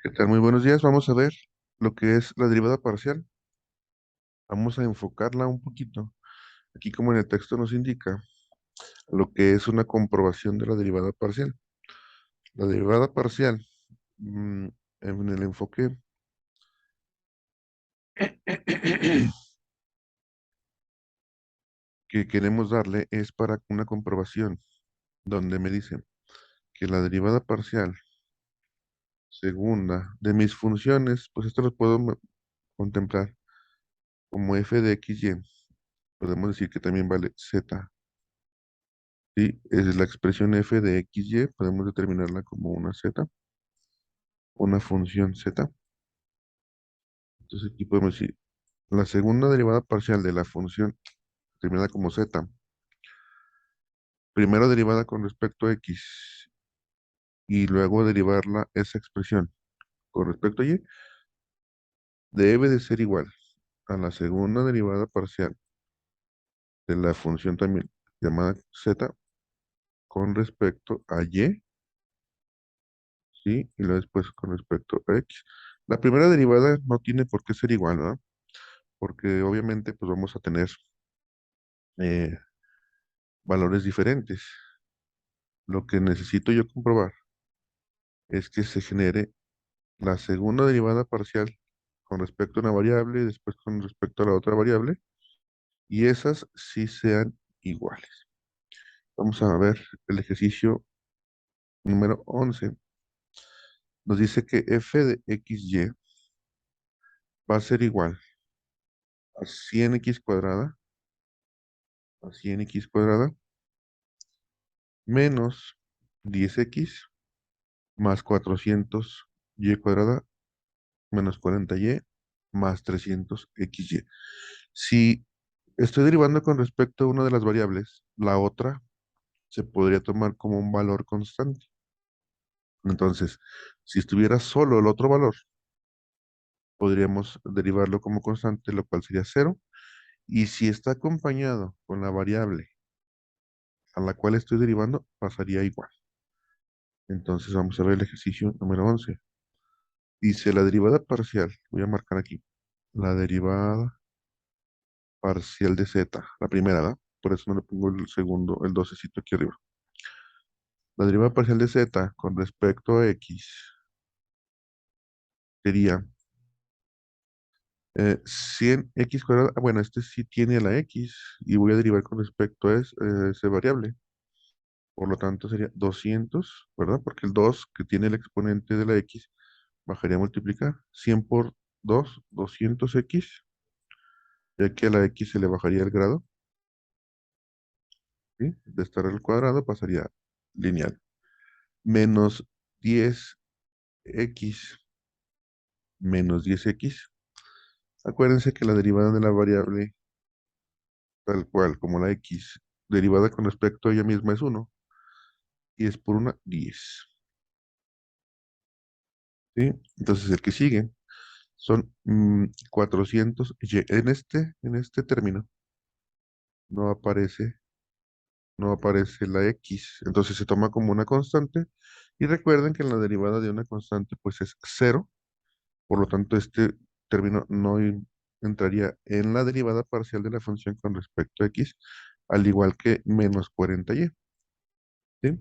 ¿Qué tal? Muy buenos días. Vamos a ver lo que es la derivada parcial. Vamos a enfocarla un poquito. Aquí, como en el texto nos indica, lo que es una comprobación de la derivada parcial. La derivada parcial, mm, en el enfoque que queremos darle es para una comprobación, donde me dicen que la derivada parcial segunda de mis funciones, pues esto lo puedo contemplar como f de x y. Podemos decir que también vale z. Sí, es la expresión f de x, y, podemos determinarla como una z, una función z. Entonces aquí podemos decir, la segunda derivada parcial de la función determinada como z, primero derivada con respecto a x, y luego derivarla esa expresión con respecto a y, debe de ser igual a la segunda derivada parcial de la función también llamada z con respecto a y, ¿sí? Y luego después con respecto a x. La primera derivada no tiene por qué ser igual, ¿verdad? Porque obviamente pues vamos a tener eh, valores diferentes. Lo que necesito yo comprobar es que se genere la segunda derivada parcial con respecto a una variable y después con respecto a la otra variable, y esas sí sean iguales. Vamos a ver el ejercicio número 11. Nos dice que f de xy va a ser igual a 100x cuadrada, a 100x cuadrada menos 10x más 400y cuadrada menos 40y más 300xy. Si estoy derivando con respecto a una de las variables, la otra se podría tomar como un valor constante. Entonces, si estuviera solo el otro valor, podríamos derivarlo como constante, lo cual sería cero. Y si está acompañado con la variable a la cual estoy derivando, pasaría igual. Entonces vamos a ver el ejercicio número 11. Dice la derivada parcial, voy a marcar aquí, la derivada parcial de z, la primera, ¿verdad? Por eso no le pongo el segundo, el docecito aquí arriba. La derivada parcial de z con respecto a x sería 100x cuadrado. Bueno, este sí tiene la x y voy a derivar con respecto a esa variable. Por lo tanto sería 200, ¿verdad? Porque el 2 que tiene el exponente de la x bajaría a multiplicar. 100 por 2, 200x. Y aquí a la x se le bajaría el grado, ¿sí? De estar al cuadrado pasaría lineal. Menos 10x menos 10x. Acuérdense que la derivada de la variable, tal cual como la x, derivada con respecto a ella misma es 1, y es por una 10. ¿Sí? Entonces el que sigue son 400 y. En este término no aparece, no aparece la x. Entonces se toma como una constante. Y recuerden que en la derivada de una constante pues es cero. Por lo tanto, este término no entraría en la derivada parcial de la función con respecto a x, al igual que menos 40y. ¿Sí?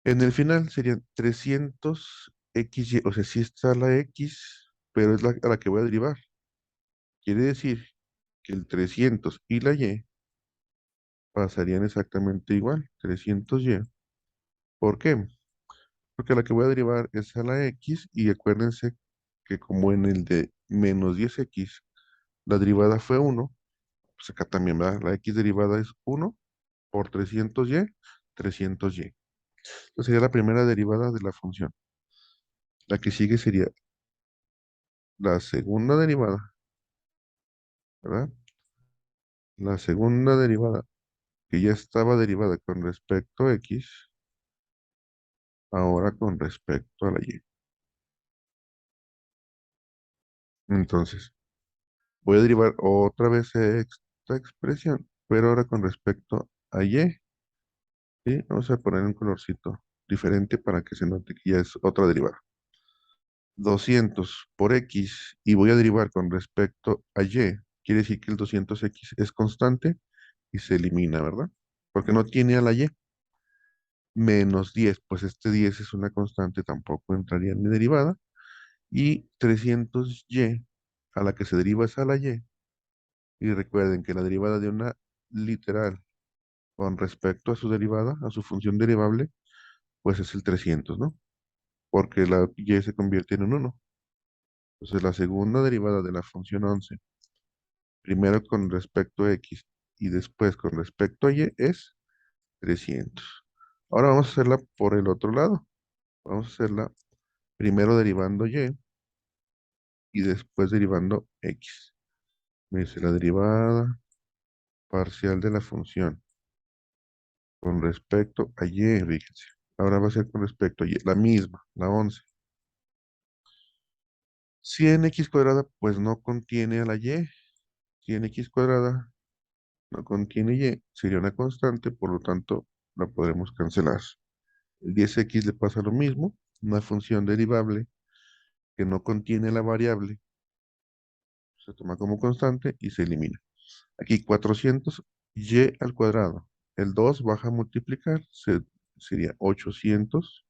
En el final serían 300xy, o sea, sí está la x, pero es a la que voy a derivar. Quiere decir que el 300 y la y pasarían exactamente igual, 300y. ¿Por qué? Porque la que voy a derivar es a la x, y acuérdense que como en el de menos 10x la derivada fue 1, pues acá también, ¿verdad? La x derivada es 1 por 300y, 300y. Entonces sería la primera derivada de la función. La que sigue sería la segunda derivada, ¿verdad? La segunda derivada, que ya estaba derivada con respecto a x, ahora con respecto a la y. Entonces, voy a derivar otra vez esta expresión, pero ahora con respecto a y, ¿sí? Vamos a poner un colorcito diferente para que se note que ya es otra derivada. 200 por x y voy a derivar con respecto a y, quiere decir que el 200x es constante y se elimina, ¿verdad? Porque no tiene a la y. Menos 10, pues este 10 es una constante, tampoco entraría en mi derivada. Y 300y a la que se deriva es a la y. Y recuerden que la derivada de una literal con respecto a su derivada, a su función derivable, pues es el 300, ¿no? Porque la y se convierte en un 1. Entonces la segunda derivada de la función 11, primero con respecto a x y después con respecto a y, es 300. Ahora vamos a hacerla por el otro lado. Vamos a hacerla primero derivando y después derivando x. Me dice la derivada parcial de la función con respecto a y, fíjense. Ahora va a ser con respecto a y, la misma, la 11. 100x cuadrada, pues no contiene a la y. 100x cuadrada no contiene y, sería una constante, por lo tanto la podremos cancelar. El 10x le pasa lo mismo, una función derivable que no contiene la variable, se toma como constante y se elimina. Aquí 400y al cuadrado. El 2 baja a multiplicar, sería 800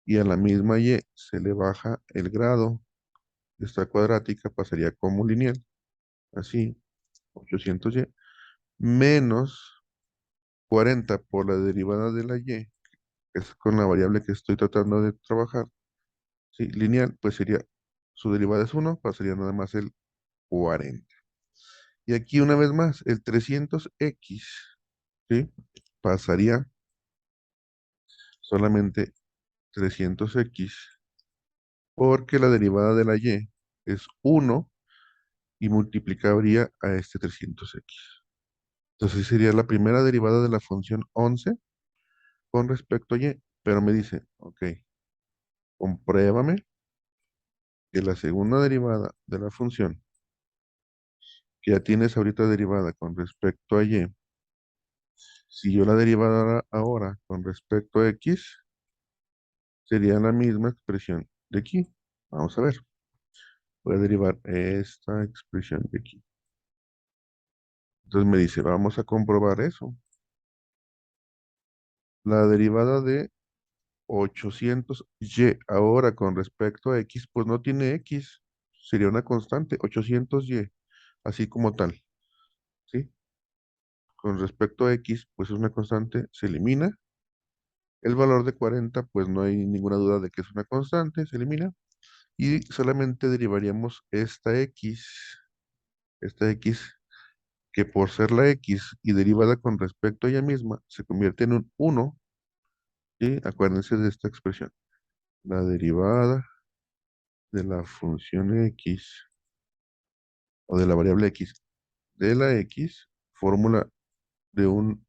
y a la misma y se le baja el grado. Esta cuadrática pasaría como lineal, así, 800y menos 40 por la derivada de la y, que es con la variable que estoy tratando de trabajar. Sí, lineal, pues sería, su derivada es 1, pasaría nada más el 40. Y aquí una vez más, el 300x, ¿sí? Pasaría solamente 300x, porque la derivada de la y es 1 y multiplicaría a este 300x. Entonces sería la primera derivada de la función 11 con respecto a y, pero me dice, ok, compruébame que la segunda derivada de la función, que ya tienes ahorita derivada con respecto a y, si yo la derivara ahora con respecto a x, sería la misma expresión de aquí. Vamos a ver. Voy a derivar esta expresión de aquí. Entonces me dice, vamos a comprobar eso. La derivada de 800y ahora con respecto a x, pues no tiene x. Sería una constante, 800y, así como tal. ¿Sí? Con respecto a x, pues es una constante, se elimina. El valor de 40, pues no hay ninguna duda de que es una constante, se elimina. Y solamente derivaríamos esta x, que por ser la x y derivada con respecto a ella misma, se convierte en un 1. Y acuérdense de esta expresión. La derivada de la función x o de la variable x de la x, fórmula de un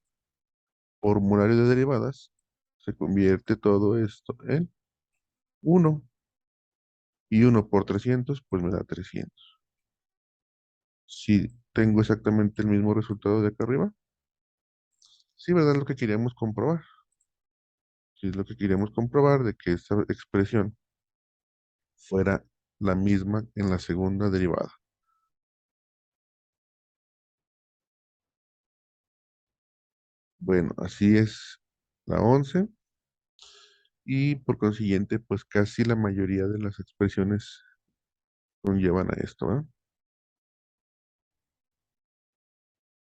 formulario de derivadas, se convierte todo esto en 1. Y 1 por 300 pues me da 300. Si tengo exactamente el mismo resultado de acá arriba, sí, ¿verdad? Lo que queríamos comprobar. Sí, es lo que queríamos comprobar de que esta expresión fuera la misma en la segunda derivada. Bueno, así es la 11 y por consiguiente, pues casi la mayoría de las expresiones conllevan a esto, ¿verdad?